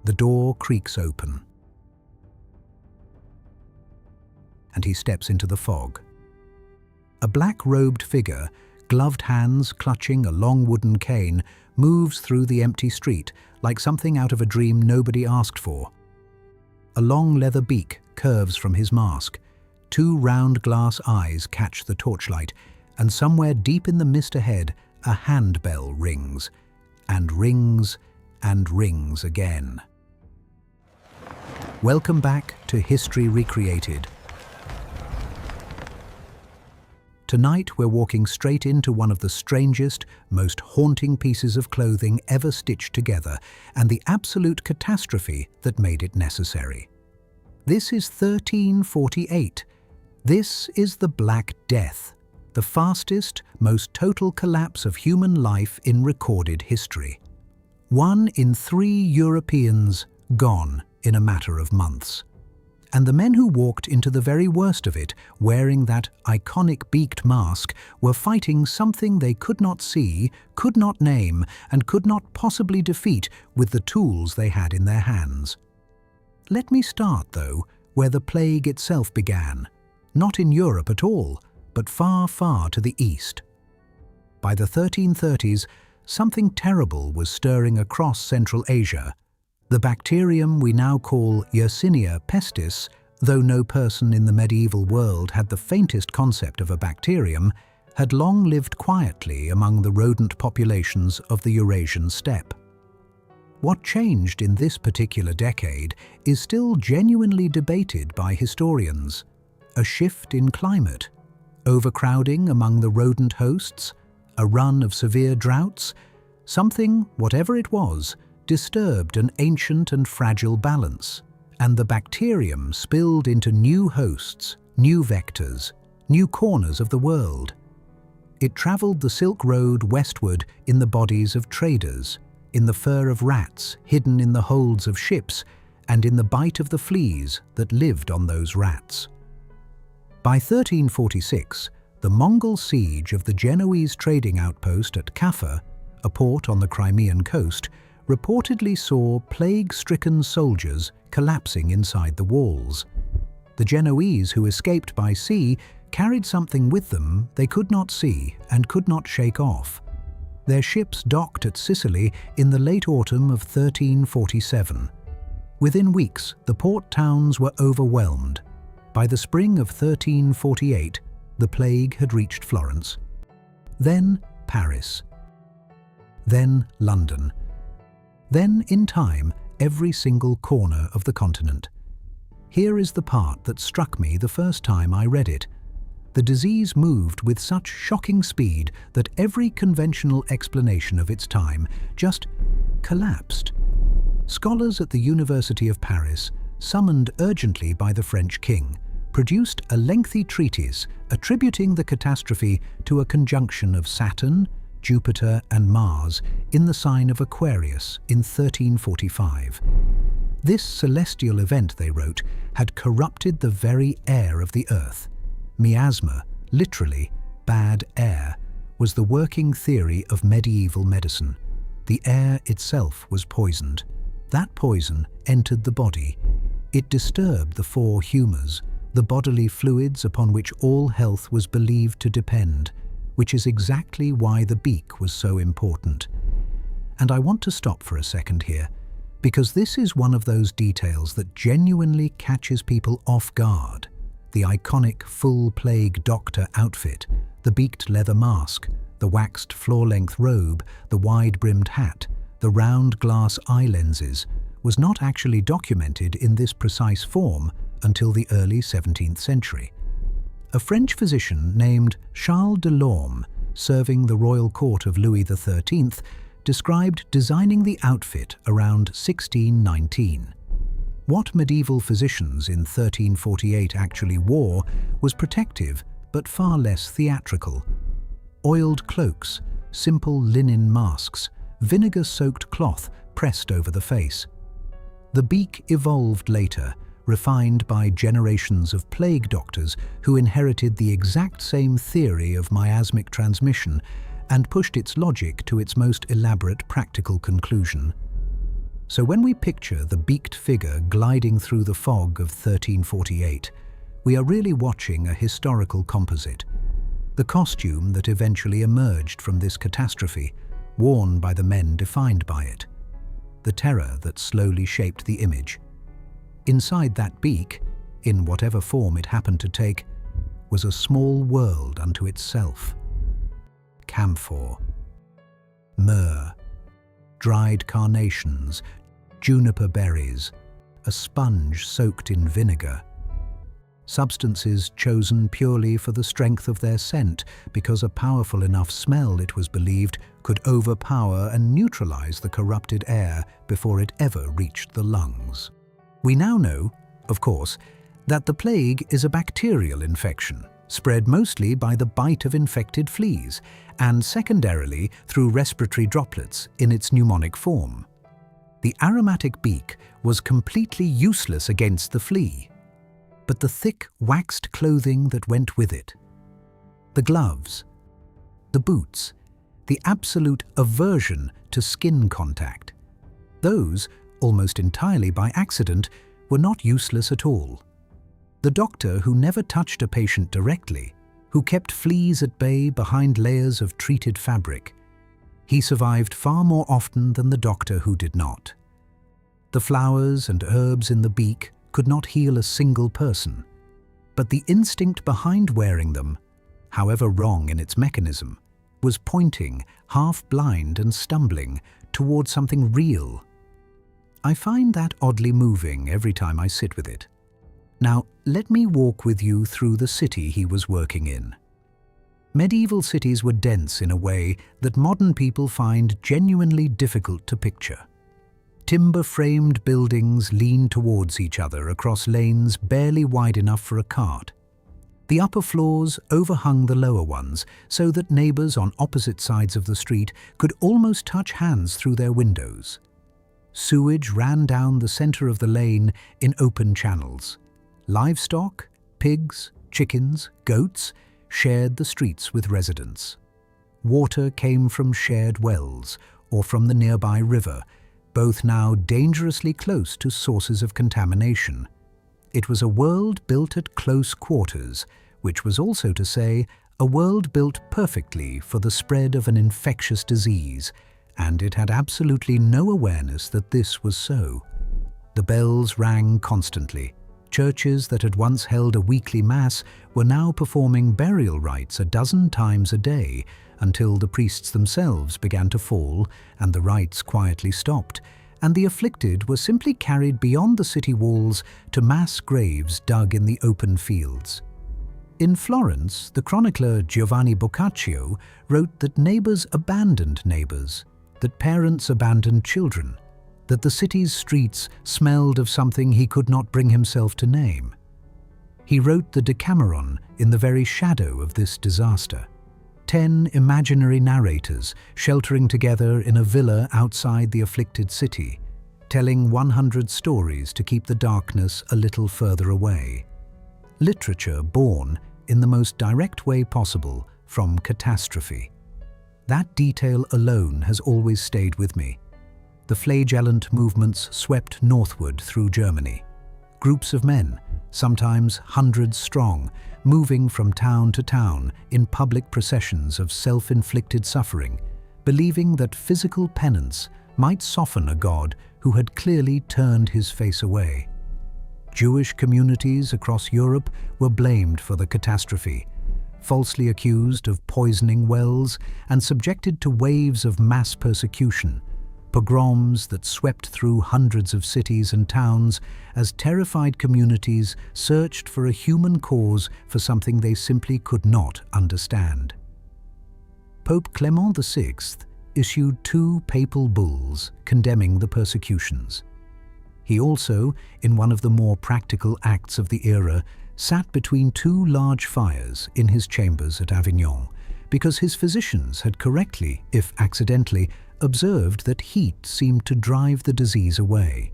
The door creaks open, and he steps into the fog. A black-robed figure, gloved hands clutching a long wooden cane, moves through the empty street like something out of a dream nobody asked for. A long leather beak curves from his mask. Two round glass eyes catch the torchlight, and somewhere deep in the mist ahead, a handbell rings, and rings, and rings again. Welcome back to History Recreated. Tonight we're walking straight into one of the strangest, most haunting pieces of clothing ever stitched together, and the absolute catastrophe that made it necessary. This is 1348. This is the Black Death, the fastest, most total collapse of human life in recorded history. 1 in 3 Europeans gone in a matter of months. And the men who walked into the very worst of it, wearing that iconic beaked mask, were fighting something they could not see, could not name, and could not possibly defeat with the tools they had in their hands. Let me start, though, where the plague itself began. Not in Europe at all, but far, far to the east. By the 1330s, something terrible was stirring across Central Asia. The bacterium we now call Yersinia pestis, though no person in the medieval world had the faintest concept of a bacterium, had long lived quietly among the rodent populations of the Eurasian steppe. What changed in this particular decade is still genuinely debated by historians. A shift in climate, overcrowding among the rodent hosts, a run of severe droughts, something, whatever it was, disturbed an ancient and fragile balance, and the bacterium spilled into new hosts, new vectors, new corners of the world. It travelled the Silk Road westward in the bodies of traders, in the fur of rats hidden in the holds of ships, and in the bite of the fleas that lived on those rats. By 1346, the Mongol siege of the Genoese trading outpost at Kaffa, a port on the Crimean coast, reportedly saw plague-stricken soldiers collapsing inside the walls. The Genoese who escaped by sea carried something with them they could not see and could not shake off. Their ships docked at Sicily in the late autumn of 1347. Within weeks, the port towns were overwhelmed. By the spring of 1348, the plague had reached Florence. Then Paris. Then London. Then, in time, every single corner of the continent. Here is the part that struck me the first time I read it. The disease moved with such shocking speed that every conventional explanation of its time just collapsed. Scholars at the University of Paris, summoned urgently by the French king, produced a lengthy treatise attributing the catastrophe to a conjunction of Saturn, Jupiter and Mars in the sign of Aquarius in 1345. This celestial event, they wrote, had corrupted the very air of the earth. Miasma, literally bad air, was the working theory of medieval medicine. The air itself was poisoned. That poison entered the body. It disturbed the 4 humours, the bodily fluids upon which all health was believed to depend, which is exactly why the beak was so important. And I want to stop for a second here, because this is one of those details that genuinely catches people off guard. The iconic full plague doctor outfit, the beaked leather mask, the waxed floor-length robe, the wide-brimmed hat, the round glass eye lenses, was not actually documented in this precise form until the early 17th century. A French physician named Charles de Lorme, serving the royal court of Louis XIII, described designing the outfit around 1619. What medieval physicians in 1348 actually wore was protective but far less theatrical. Oiled cloaks, simple linen masks, vinegar-soaked cloth pressed over the face. The beak evolved later, refined by generations of plague doctors who inherited the exact same theory of miasmic transmission and pushed its logic to its most elaborate practical conclusion. So when we picture the beaked figure gliding through the fog of 1348, we are really watching a historical composite. The costume that eventually emerged from this catastrophe, worn by the men defined by it. The terror that slowly shaped the image. Inside that beak, in whatever form it happened to take, was a small world unto itself. Camphor, myrrh, dried carnations, juniper berries, a sponge soaked in vinegar. Substances chosen purely for the strength of their scent, because a powerful enough smell, it was believed, could overpower and neutralize the corrupted air before it ever reached the lungs. We now know, of course, that the plague is a bacterial infection, spread mostly by the bite of infected fleas, and secondarily through respiratory droplets in its pneumonic form. The aromatic beak was completely useless against the flea, but the thick, waxed clothing that went with it, the gloves, the boots, the absolute aversion to skin contact, those, almost entirely by accident, were not useless at all. The doctor who never touched a patient directly, who kept fleas at bay behind layers of treated fabric, he survived far more often than the doctor who did not. The flowers and herbs in the beak could not heal a single person, but the instinct behind wearing them, however wrong in its mechanism, was pointing, half blind and stumbling, towards something real. I find that oddly moving every time I sit with it. Now, let me walk with you through the city he was working in. Medieval cities were dense in a way that modern people find genuinely difficult to picture. Timber-framed buildings leaned towards each other across lanes barely wide enough for a cart. The upper floors overhung the lower ones so that neighbors on opposite sides of the street could almost touch hands through their windows. Sewage ran down the center of the lane in open channels. Livestock, pigs, chickens, goats shared the streets with residents. Water came from shared wells or from the nearby river, both now dangerously close to sources of contamination. It was a world built at close quarters, which was also to say a world built perfectly for the spread of an infectious disease, and it had absolutely no awareness that this was so. The bells rang constantly. Churches that had once held a weekly mass were now performing burial rites a dozen times a day, until the priests themselves began to fall and the rites quietly stopped, and the afflicted were simply carried beyond the city walls to mass graves dug in the open fields. In Florence, the chronicler Giovanni Boccaccio wrote that neighbors abandoned neighbors, that parents abandoned children, that the city's streets smelled of something he could not bring himself to name. He wrote the Decameron in the very shadow of this disaster. 10 imaginary narrators sheltering together in a villa outside the afflicted city, telling 100 stories to keep the darkness a little further away. Literature born, in the most direct way possible, from catastrophe. That detail alone has always stayed with me. The flagellant movements swept northward through Germany. Groups of men, sometimes hundreds strong, moving from town to town in public processions of self-inflicted suffering, believing that physical penance might soften a God who had clearly turned his face away. Jewish communities across Europe were blamed for the catastrophe, falsely accused of poisoning wells and subjected to waves of mass persecution, pogroms that swept through hundreds of cities and towns as terrified communities searched for a human cause for something they simply could not understand. Pope Clement VI issued 2 papal bulls condemning the persecutions. He also, in one of the more practical acts of the era, sat between 2 large fires in his chambers at Avignon, because his physicians had correctly, if accidentally, observed that heat seemed to drive the disease away.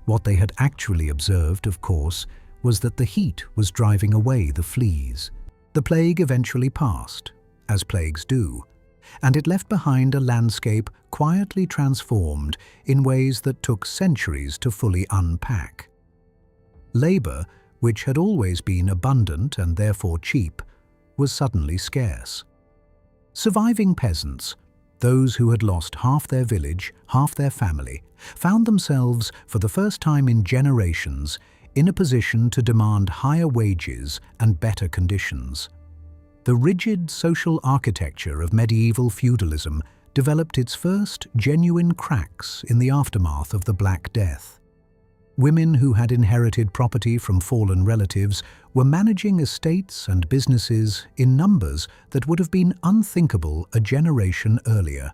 What they had actually observed, of course, was that the heat was driving away the fleas. The plague eventually passed, as plagues do, and it left behind a landscape quietly transformed in ways that took centuries to fully unpack. Labor, which had always been abundant and therefore cheap, was suddenly scarce. Surviving peasants, those who had lost half their village, half their family, found themselves, for the first time in generations, in a position to demand higher wages and better conditions. The rigid social architecture of medieval feudalism developed its first genuine cracks in the aftermath of the Black Death. Women who had inherited property from fallen relatives were managing estates and businesses in numbers that would have been unthinkable a generation earlier.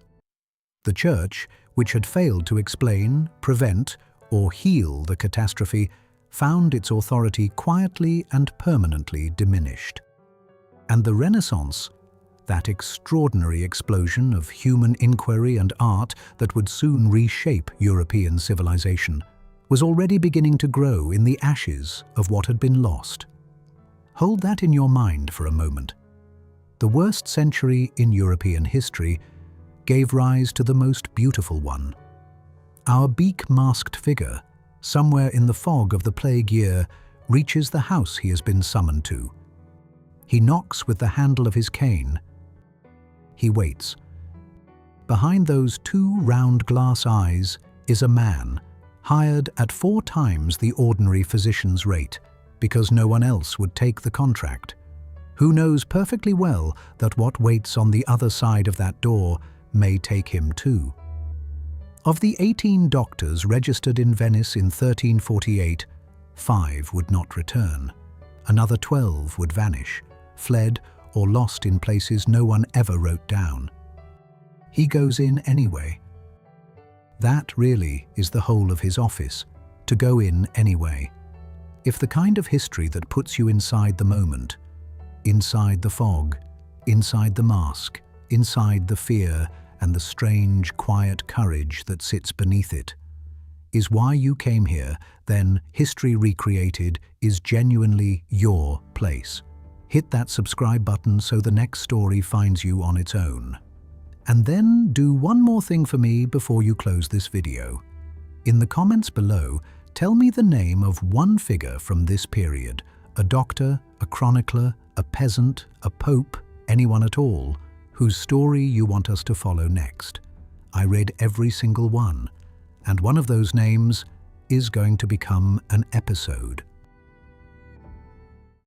The Church, which had failed to explain, prevent, or heal the catastrophe, found its authority quietly and permanently diminished. And the Renaissance, that extraordinary explosion of human inquiry and art that would soon reshape European civilization, was already beginning to grow in the ashes of what had been lost. Hold that in your mind for a moment. The worst century in European history gave rise to the most beautiful one. Our Beak-masked figure, somewhere in the fog of the plague year, reaches the house he has been summoned to. He knocks with the handle of his cane. He waits. Behind those two round glass eyes is a man, hired at 4 times the ordinary physician's rate, because no one else would take the contract, who knows perfectly well that what waits on the other side of that door may take him too. Of the 18 doctors registered in Venice in 1348, 5 would not return. Another 12 would vanish, fled or lost in places no one ever wrote down. He goes in anyway. That really is the whole of his office, to go in anyway. If the kind of history that puts you inside the moment, inside the fog, inside the mask, inside the fear and the strange, quiet courage that sits beneath it, is why you came here, then History Recreated is genuinely your place. Hit that subscribe button so the next story finds you on its own. And then do one more thing for me before you close this video. In the comments below, tell me the name of one figure from this period, a doctor, a chronicler, a peasant, a pope, anyone at all, whose story you want us to follow next. I read every single one, and one of those names is going to become an episode.